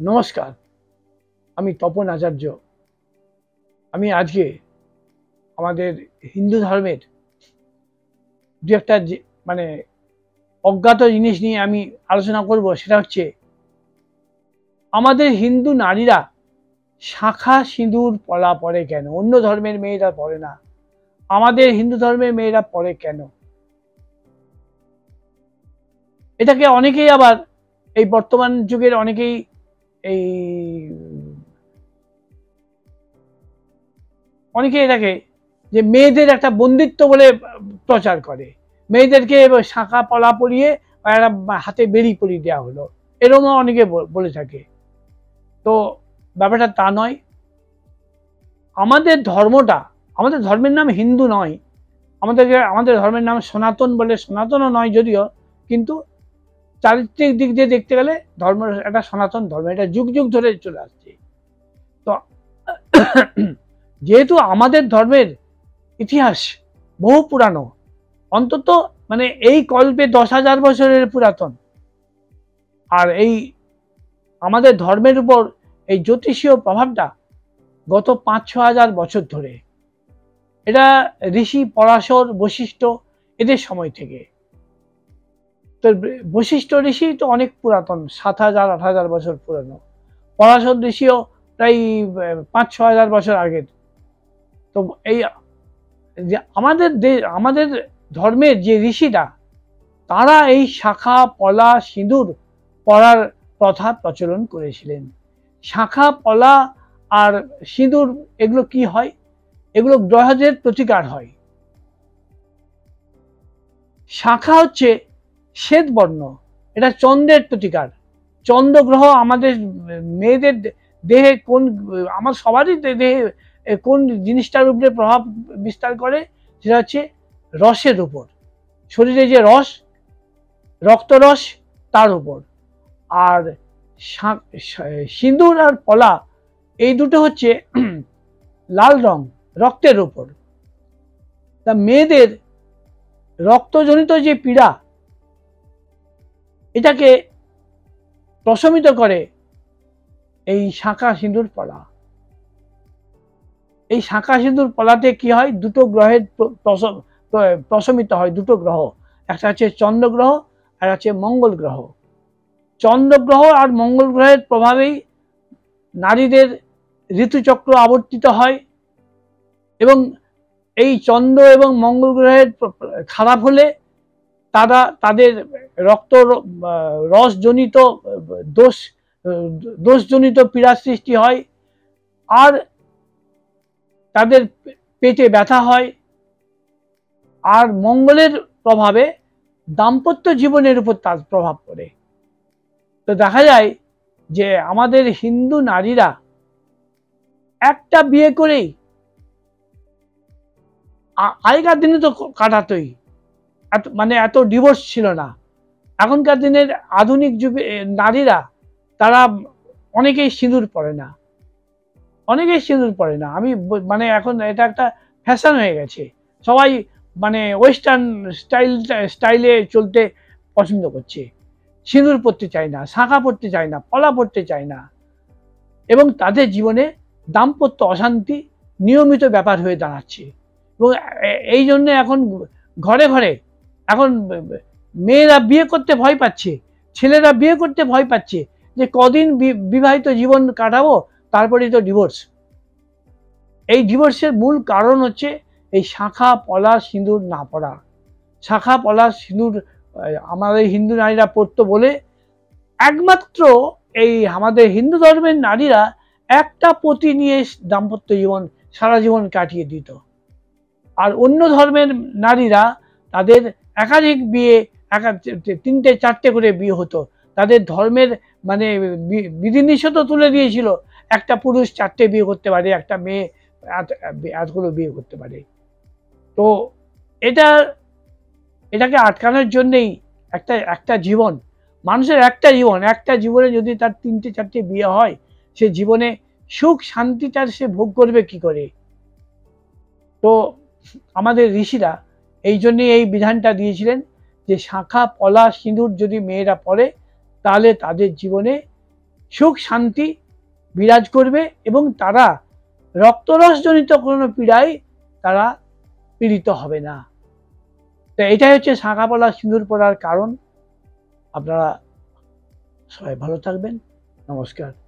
নমস্কার, আমি তপন আচার্য। আমি আজকে আমাদের হিন্দু ধর্মের দু একটা মানে অজ্ঞাত জিনিস নিয়ে আমি আলোচনা করব। সেটা হচ্ছে আমাদের হিন্দু নারীরা শাখা সিঁদুর পরা পরে কেন? অন্য ধর্মের মেয়েরা পরে না, আমাদের হিন্দু ধর্মের মেয়েরা পরে কেন? এটাকে অনেকেই আবার এই বর্তমান যুগের অনেকেই এটাকে যে মেয়েদের একটা বন্দিত্ব বলে প্রচার করে। মেয়েদেরকে শাঁখা পলা পরিয়ে হাতে বেরি পরিয়ে দেওয়া হলো, এরকমও অনেকে বলে থাকে। তো ব্যাপারটা তা নয়। আমাদের ধর্মটা, আমাদের ধর্মের নাম হিন্দু নয়, আমাদের ধর্মের নাম সনাতন বলে। সনাতনও নয় যদিও, কিন্তু চারিত্রিক দিক দিয়ে দেখতে গেলে ধর্ম একটা সনাতন ধর্ম, এটা যুগ যুগ ধরে চলে আসছে। তো যেহেতু আমাদের ধর্মের ইতিহাস বহু পুরানো, অন্তত মানে এই কল্পে 10,000 বছরের পুরাতন, আর এই আমাদের ধর্মের উপর এই জ্যোতিষীয় প্রভাবটা গত 5-6 হাজার বছর ধরে। এটা ঋষি পরাশর, বশিষ্ঠ এদের সময় থেকে। তো বশিষ্ঠ ঋষি তো অনেক পুরাতন, 7,000-8,000 বছর পুরানো। পরাশর ঋষিও প্রায় 5-6 হাজার বছর আগের। তো এই যে আমাদের ধর্মের যে ঋষিরা, তারা এই শাখা পলা সিঁদুর পরার প্রথা প্রচলন করেছিলেন। শাখা পলা আর সিঁদুর এগুলো কি হয়? এগুলো গ্রহদের প্রতিকার হয়। শাখা হচ্ছে শ্বেত বর্ণ, এটা চন্দ্রের প্রতিকার। চন্দ্র গ্রহ আমাদের মেয়েদের দেহে আমার সবারই দেহে কোন জিনিসটার উপরে প্রভাব বিস্তার করে? সেটা হচ্ছে রসের উপর। শরীরে যে রস, রক্তরস, তার উপর। আর সিঁদুর আর পলা এই দুটো হচ্ছে লাল রং, রক্তের উপর। তা মেয়েদের রক্তজনিত যে পীড়া, এটাকে প্রশমিত করে এই শাঁখা সিঁদুর পলা। এই শাঁখা সিঁদুর পলাতে কি হয়? দুটো গ্রহের প্রশমিত হয়, দুটো গ্রহ। একটা হচ্ছে চন্দ্র গ্রহ আর হচ্ছে মঙ্গল গ্রহ। চন্দ্র গ্রহ আর মঙ্গল গ্রহের প্রভাবেই নারীদের ঋতুচক্র আবর্তিত হয়, এবং এই চন্দ্র এবং মঙ্গল গ্রহের খারাপ হলে তাদের রক্ত রসজনিত দোষজনিত পীড়া সৃষ্টি হয়, আর তাদের পেটে ব্যথা হয়। আর মঙ্গলের প্রভাবে দাম্পত্য জীবনের উপর তার প্রভাব পড়ে। তো দেখা যায় যে আমাদের হিন্দু নারীরা একটা বিয়ে করেই, আগেকার দিনে তো কাটাতই, এত ডিভোর্স ছিল না। এখনকার দিনের আধুনিক যুগে নারীরা তারা অনেকেই সিঁদুর পরে না, আমি এখন এটা একটা ফ্যাশন হয়ে গেছে। সবাই ওয়েস্টার্ন স্টাইলে চলতে পছন্দ করছে। সিঁদুর পরতে চায় না, শাঁখা পরতে চায় না, পলা পরতে চায় না, এবং তাদের জীবনে দাম্পত্য অশান্তি নিয়মিত ব্যাপার হয়ে দাঁড়াচ্ছে। এবং এই জন্য এখন ঘরে ঘরে এখন মেয়েরা বিয়ে করতে ভয় পাচ্ছে, ছেলেরা বিয়ে করতে ভয় পাচ্ছে, যে কদিন বিবাহিত জীবন কাটাবো, তারপরে তো ডিভোর্স। এই ডিভোর্সের মূল কারণ হচ্ছে এই শাঁখা পলা সিঁদুর না পরা। শাঁখা পলা সিঁদুর আমাদের হিন্দু নারীরা পরতো বলে একমাত্র এই আমাদের হিন্দু ধর্মের নারীরা একটা পতি নিয়ে দাম্পত্য জীবন সারা জীবন কাটিয়ে দিত। আর অন্য ধর্মের নারীরা তাদের একাধিক বিয়ে, 3-4টে করে বিয়ে হতো। তাদের ধর্মের বিধিনিষেধ তুলে দিয়েছিল, একটা পুরুষ 4টে বিয়ে করতে পারে, একটা মেয়ে এতগুলো বিয়ে করতে পারে। তো এটাকে আটকানোর জন্যেই একটা জীবন, মানুষের একটা জীবনে যদি তার 3-4টে বিয়ে হয়, সে জীবনে সুখ শান্তিটা সে ভোগ করবে কি করে? তো আমাদের ঋষিরা এই জন্যই এই বিধানটা দিয়েছিলেন যে শাঁখা পলা সিঁদুর যদি মেয়েরা পরে, তাহলে তাদের জীবনে সুখ শান্তি বিরাজ করবে এবং তারা রক্তরসজনিত কোনো পীড়ায় তারা পীড়িত হবে না। তো এটাই হচ্ছে শাঁখা পলা সিঁদুর পরার কারণ। আপনারা সবাই ভালো থাকবেন। নমস্কার।